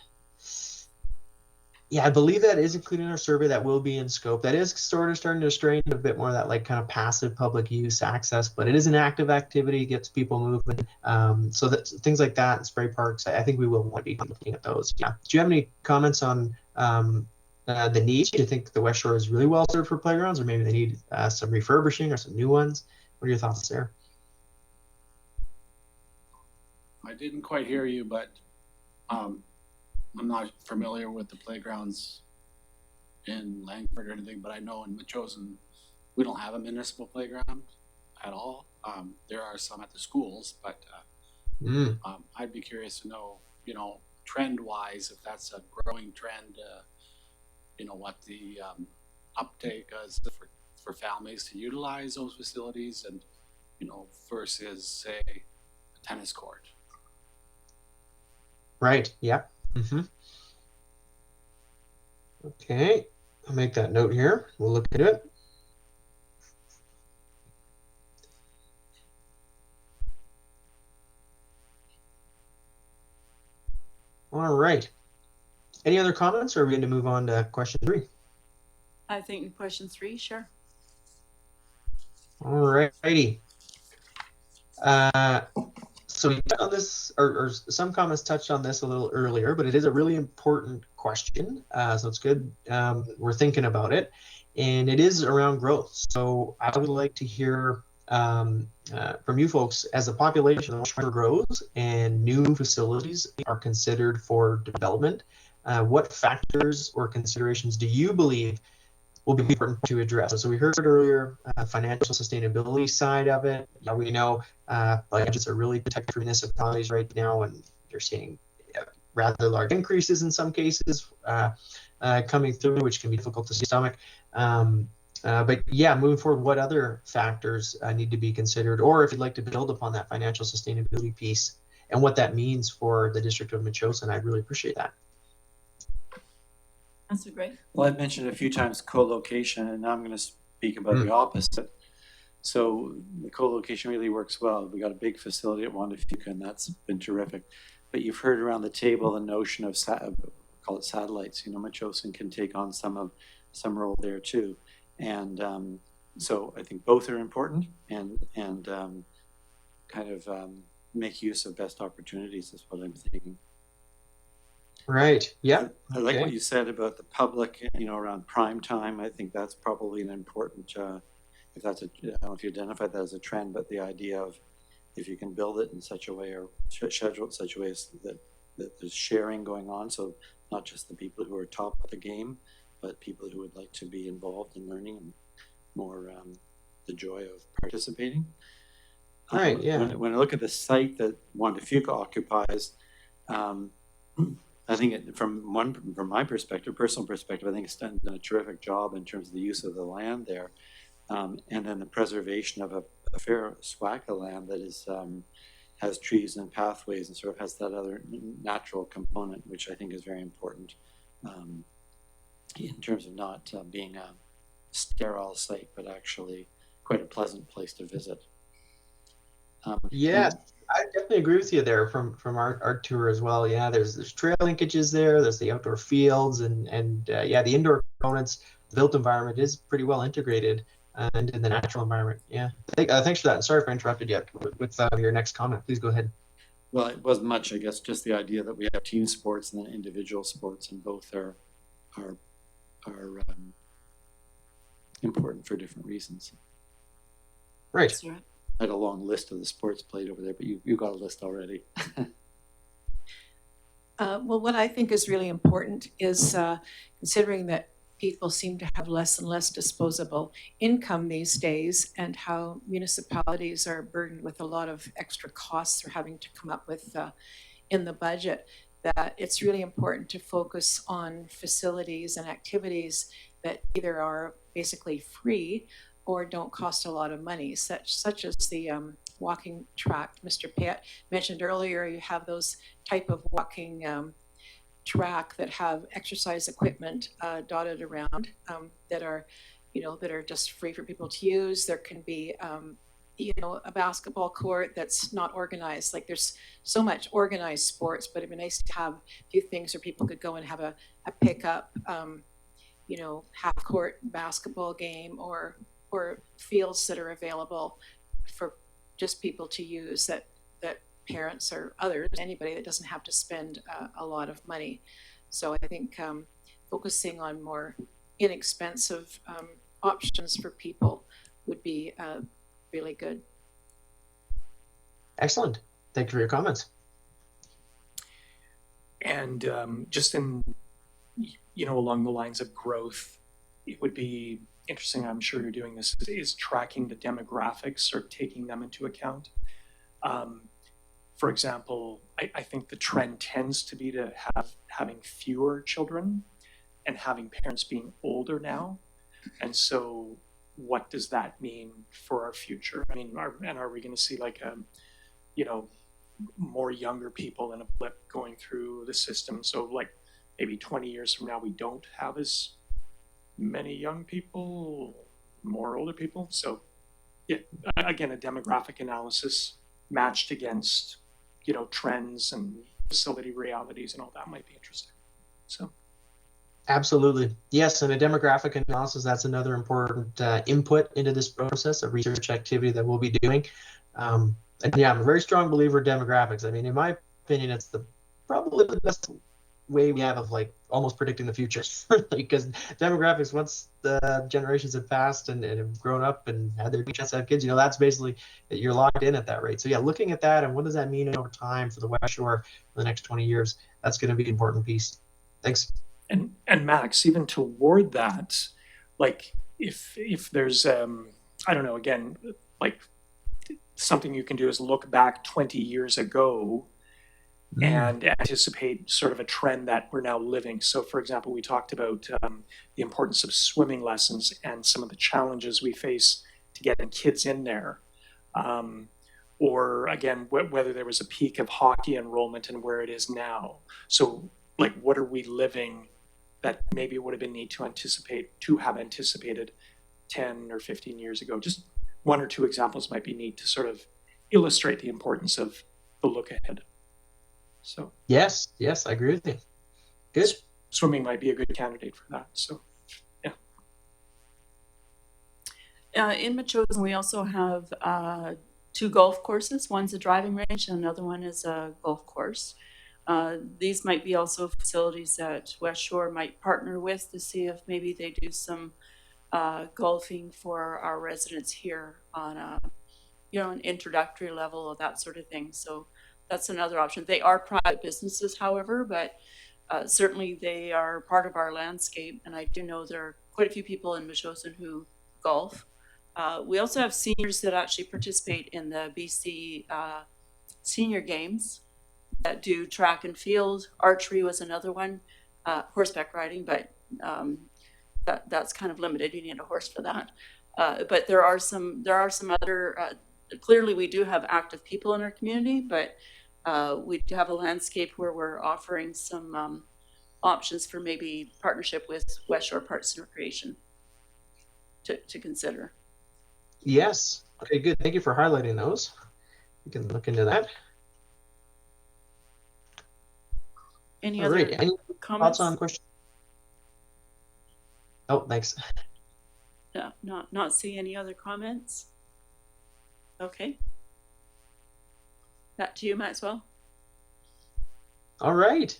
yeah, I believe that is included in our survey. That will be in scope. That is sort of starting to stray into a bit more of that like kind of passive public use access, but it is an active activity, gets people moving. So that things like that, and spray parks, I think we will want to be looking at those. Yeah. Do you have any comments on the need? Do you think the West Shore is really well served for playgrounds, or maybe they need some refurbishing or some new ones? What are your thoughts there? I didn't quite hear you, but I'm not familiar with the playgrounds in Langford or anything, but I know in Metchosin we don't have a municipal playground at all. There are some at the schools, but I'd be curious to know, trend-wise, if that's a growing trend, what the uptake is for families to utilize those facilities and, versus, say, a tennis court. Right. Yeah. Okay. I'll make that note here. We'll look into it. All right. Any other comments, or are we going to move on to question 3? I think question 3, sure. All righty. So we touched on this, or some comments touched on this a little earlier, but it is a really important question. So it's good we're thinking about it, and it is around growth. So I would like to hear from you folks, as the population of the West Shore grows and new facilities are considered for development, what factors or considerations do you believe will be important to address? So we heard earlier, financial sustainability side of it. Yeah, we know budgets are really tight for municipalities right now, and you're seeing rather large increases in some cases coming through, which can be difficult to stomach. But yeah, moving forward, what other factors need to be considered, or if you'd like to build upon that financial sustainability piece and what that means for the District of Metchosin, I'd really appreciate that. That's great. Well, I've mentioned a few times co-location, and now I'm going to speak about the opposite. So the co-location really works well. We got a big facility at Juan de Fuca, and that's been terrific. But you've heard around the table the notion of call it satellites. Metchosin can take on some role there too, and so I think both are important, and kind of make use of best opportunities is what I'm thinking. Right. Yeah. I like what you said about the public, around prime time. I think that's probably an important, if that's I don't know if you identify that as a trend, but the idea of if you can build it in such a way or schedule it in such a way that there's sharing going on. So not just the people who are top of the game, but people who would like to be involved in learning and more the joy of participating. Right. Yeah. When I look at the site that Juan de Fuca occupies, I think from my perspective, personal perspective, I think it's done a terrific job in terms of the use of the land there, and then the preservation of a fair swath of land that is has trees and pathways and sort of has that other natural component, which I think is very important in terms of not being a sterile site, but actually quite a pleasant place to visit. Yeah. I definitely agree with you there from our tour as well. Yeah, there's trail linkages there. There's the outdoor fields and yeah, the indoor components. The built environment is pretty well integrated into the natural environment. Yeah, thanks for that. Sorry if I interrupted you with your next comment. Please go ahead. Well, it wasn't much, I guess, just the idea that we have team sports and then individual sports, and both are important for different reasons. Right. I had a long list of the sports played over there, but you got a list already. Well, what I think is really important is considering that people seem to have less and less disposable income these days, and how municipalities are burdened with a lot of extra costs they're having to come up with in the budget, that it's really important to focus on facilities and activities that either are basically free or don't cost a lot of money, such as the walking track. Mr. Payette mentioned earlier, you have those type of walking track that have exercise equipment dotted around that are, that are just free for people to use. There can be, a basketball court that's not organized. Like there's so much organized sports, but it'd be nice to have a few things where people could go and have a pickup, half court basketball game or fields that are available for just people to use that parents or others, anybody that doesn't have to spend a lot of money. So I think focusing on more inexpensive options for people would be really good. Excellent. Thank you for your comments. And just in, along the lines of growth, it would be interesting, I'm sure you're doing this, is tracking the demographics or taking them into account. For example, I think the trend tends to be to having fewer children and having parents being older now. And so what does that mean for our future? I mean, are we going to see like, more younger people in a blip going through the system? So like maybe 20 years from now, we don't have as many young people, more older people. So yeah, again, a demographic analysis matched against, trends and facility realities and all that might be interesting. So. Absolutely. Yes, and a demographic analysis, that's another important input into this process of research activity that we'll be doing. And yeah, I'm a very strong believer in demographics. I mean, in my opinion, it's probably the best way we have of like almost predicting the future because demographics, once the generations have passed and have grown up and had their chance to have kids, that's basically you're locked in at that rate. So yeah, looking at that and what does that mean over time for the West Shore for the next 20 years, that's going to be an important piece. Thanks. And Max, even toward that, like if there's I don't know, again, like something you can do is look back 20 years ago and anticipate sort of a trend that we're now living. So for example, we talked about the importance of swimming lessons and some of the challenges we face to getting kids in there. Or again, whether there was a peak of hockey enrollment and where it is now. So like, what are we living that maybe would have been neat to have anticipated 10 or 15 years ago? Just one or two examples might be neat to sort of illustrate the importance of the look ahead. So yes, I agree with you. Good. Swimming might be a good candidate for that. So yeah. In Metchosin, we also have 2 golf courses. One's a driving range and another one is a golf course. These might be also facilities that West Shore might partner with to see if maybe they do some golfing for our residents here on an introductory level or that sort of thing. So that's another option. They are private businesses, however, but certainly they are part of our landscape. And I do know there are quite a few people in Metchosin who golf. We also have seniors that actually participate in the BC senior games that do track and field. Archery was another one, horseback riding, but that's kind of limited. You need a horse for that. But there are some other. Clearly, we do have active people in our community, but we do have a landscape where we're offering some options for maybe partnership with West Shore Parks and Recreation to consider. Yes. Okay, good. Thank you for highlighting those. We can look into that. Any All other right. Any comments? thoughts on questions? Oh, thanks. Yeah, not seeing any other comments. Okay. Back to you, Maxwell. All right.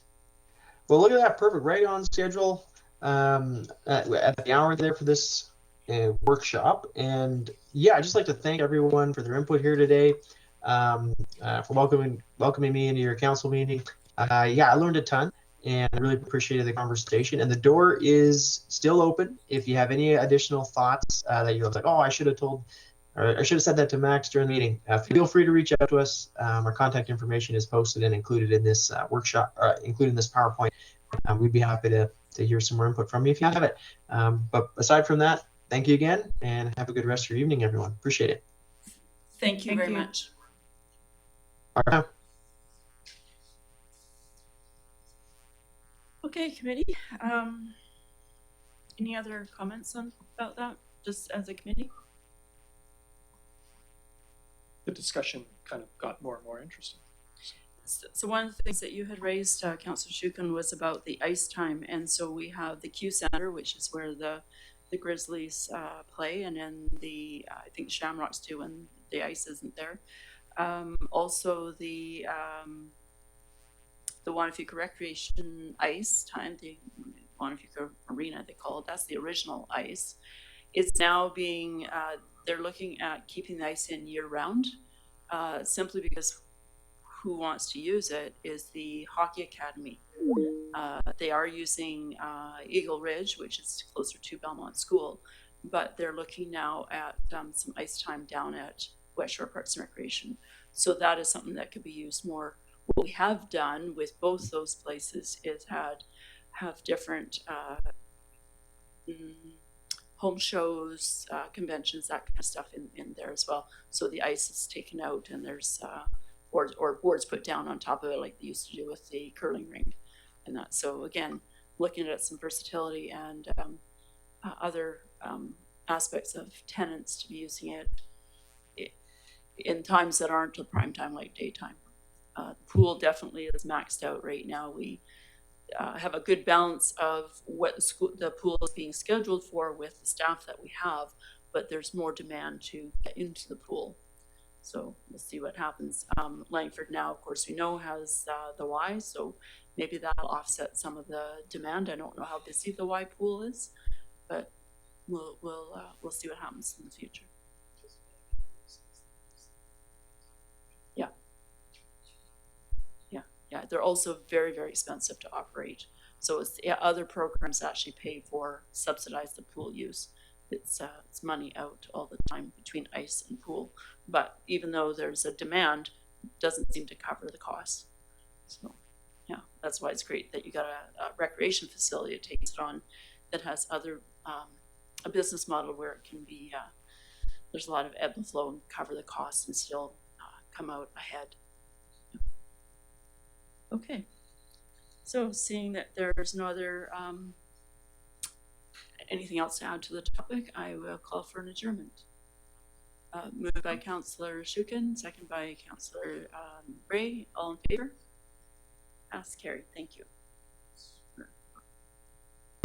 Well, look at that. Perfect. Right on schedule at the hour there for this workshop. And yeah, I'd just like to thank everyone for their input here today, for welcoming me into your council meeting. Yeah, I learned a ton and I really appreciated the conversation. And the door is still open. If you have any additional thoughts that you're like, oh, I should have told or I should have said that to Max during the meeting. Feel free to reach out to us. Our contact information is posted and included in this workshop, included in this PowerPoint. We'd be happy to hear some more input from you if you have it. But aside from that, thank you again, and have a good rest of your evening, everyone. Appreciate it. Thank you Thank very you. much. All right. Okay, committee. Any other comments about that, just as a committee? The discussion kind of got more and more interesting. So one of the things that you had raised, Councillor Shukin, was about the ice time, and so we have the Q Center, which is where the Grizzlies play, and then the I think Shamrocks do when the ice isn't there. Also the Wanafika Recreation ice time, the Wanafika Arena they call it. That's the original ice. It's now being they're looking at keeping the ice in year round, simply because who wants to use it is the Hockey Academy. They are using Eagle Ridge, which is closer to Belmont School, but they're looking now at some ice time down at West Shore Parks and Recreation. So that is something that could be used more. What we have done with both those places is have different home shows, conventions, that kind of stuff in there as well. So the ice is taken out and there's boards put down on top of it like they used to do with the curling rink and that. So again, looking at some versatility and other aspects of tenants to be using it in times that aren't a prime time like daytime. The pool definitely is maxed out right now. We have a good balance of what the pool is being scheduled for with the staff that we have, but there's more demand to get into the pool. So we'll see what happens. Langford now, of course, we know has the Y, so maybe that'll offset some of the demand. I don't know how busy the Y pool is, but we'll see what happens in the future. Yeah, they're also very, very expensive to operate. So it's other programs actually pay for, subsidize the pool use. It's money out all the time between ice and pool. But even though there's a demand, it doesn't seem to cover the cost. So yeah, that's why it's great that you got a recreation facility that takes it on that has other, a business model where it can be, there's a lot of ebb and flow and cover the costs and still come out ahead. Okay, so seeing that there's no other anything else to add to the topic, I will call for an adjournment. Moved by Councillor Shukin, second by Councillor Ray. All in favor? Pass carried. Thank you.